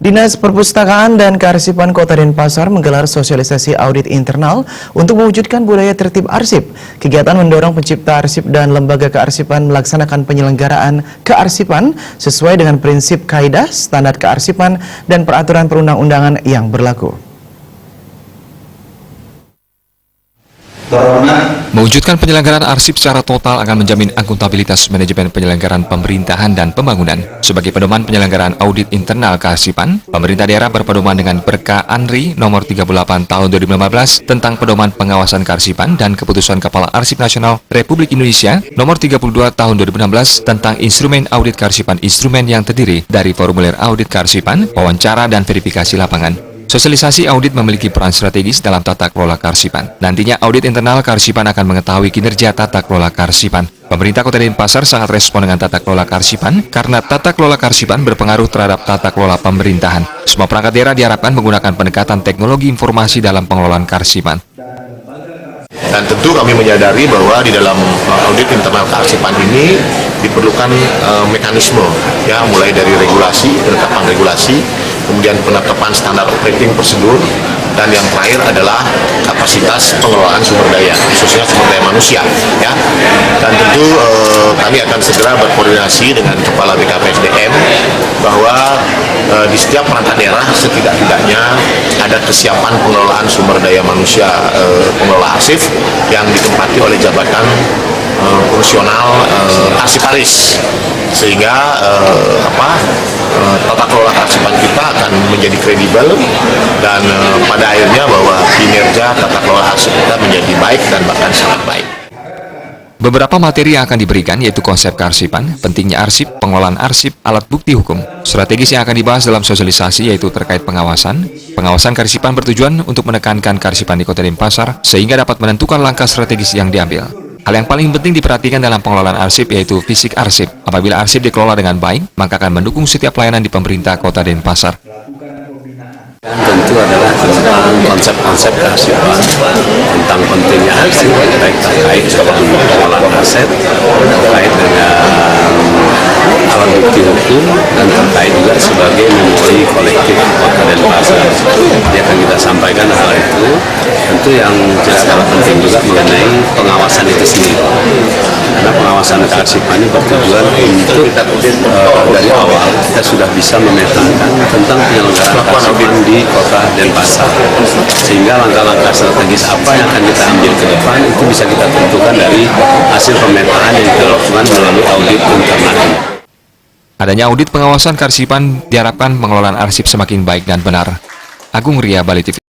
Dinas Perpustakaan dan Kearsipan Kota Denpasar menggelar sosialisasi audit internal untuk mewujudkan budaya tertib arsip. Kegiatan mendorong pencipta arsip dan lembaga kearsipan melaksanakan penyelenggaraan kearsipan sesuai dengan prinsip kaidah, standar kearsipan, dan peraturan perundang-undangan yang berlaku. Mewujudkan penyelenggaraan arsip secara total akan menjamin akuntabilitas manajemen penyelenggaraan pemerintahan dan pembangunan. Sebagai pedoman penyelenggaraan audit internal kearsipan, pemerintah daerah berpedoman dengan Perka Anri nomor 38 tahun 2015 tentang pedoman pengawasan kearsipan dan keputusan Kepala Arsip Nasional Republik Indonesia nomor 32 tahun 2016 tentang instrumen audit kearsipan, instrumen yang terdiri dari formulir audit kearsipan, wawancara, dan verifikasi lapangan. Sosialisasi audit memiliki peran strategis dalam tata kelola kearsipan. Nantinya audit internal kearsipan akan mengetahui kinerja tata kelola kearsipan. Pemerintah Kota Denpasar sangat respon dengan tata kelola kearsipan karena tata kelola kearsipan berpengaruh terhadap tata kelola pemerintahan. Semua perangkat daerah diharapkan menggunakan pendekatan teknologi informasi dalam pengelolaan kearsipan. Dan tentu kami menyadari bahwa di dalam audit internal kearsipan ini diperlukan mekanisme, ya, mulai dari regulasi, penetapan regulasi, kemudian penetapan standar operating prosedur, dan yang terakhir adalah kapasitas pengelolaan sumber daya, khususnya sumber daya manusia, ya. Dan tentu kami akan segera berkoordinasi dengan Kepala BKPSDM bahwa di setiap perangkat daerah setidak-tidaknya ada kesiapan pengelolaan sumber daya manusia pengelola arsip yang ditempati oleh jabatan fungsional arsiparis, sehingga tata kelola kearsipan kita akan menjadi kredibel dan pada akhirnya bahwa kinerja tata kelola arsip kita menjadi baik dan bahkan sangat baik. Beberapa materi yang akan diberikan yaitu konsep kearsipan, pentingnya arsip, pengelolaan arsip, alat bukti hukum. Strategis yang akan dibahas dalam sosialisasi yaitu terkait pengawasan. Pengawasan kearsipan bertujuan untuk menekankan kearsipan di Kota Denpasar sehingga dapat menentukan langkah strategis yang diambil. Hal yang paling penting diperhatikan dalam pengelolaan arsip yaitu fisik arsip. Apabila arsip dikelola dengan baik, maka akan mendukung setiap pelayanan di pemerintah Kota Denpasar. Dan tentu adalah tentang konsep-konsep kearsipan, tentang pentingnya arsip, baik terkait pengelolaan aset, terkait dengan alat bukti hukum, dan terkait juga sebagai memori kolektif Kota Denpasar. Jadi akan kita sampaikan hal itu. Tentu yang tidak kalah penting juga mengenai pengawasan itu sendiri. Karena pengawasan kearsipan ini bertujuan untuk dari awal kita sudah bisa memetakan tentang penyelenggaraan kearsipan di Kota Denpasar, sehingga langkah-langkah strategis apa yang akan kita ambil ke depan itu bisa kita tentukan dari hasil pemetaan yang dilakukan melalui audit internal ini. Adanya audit pengawasan kearsipan diharapkan pengelolaan arsip semakin baik dan benar. Agung Ria, Bali TV.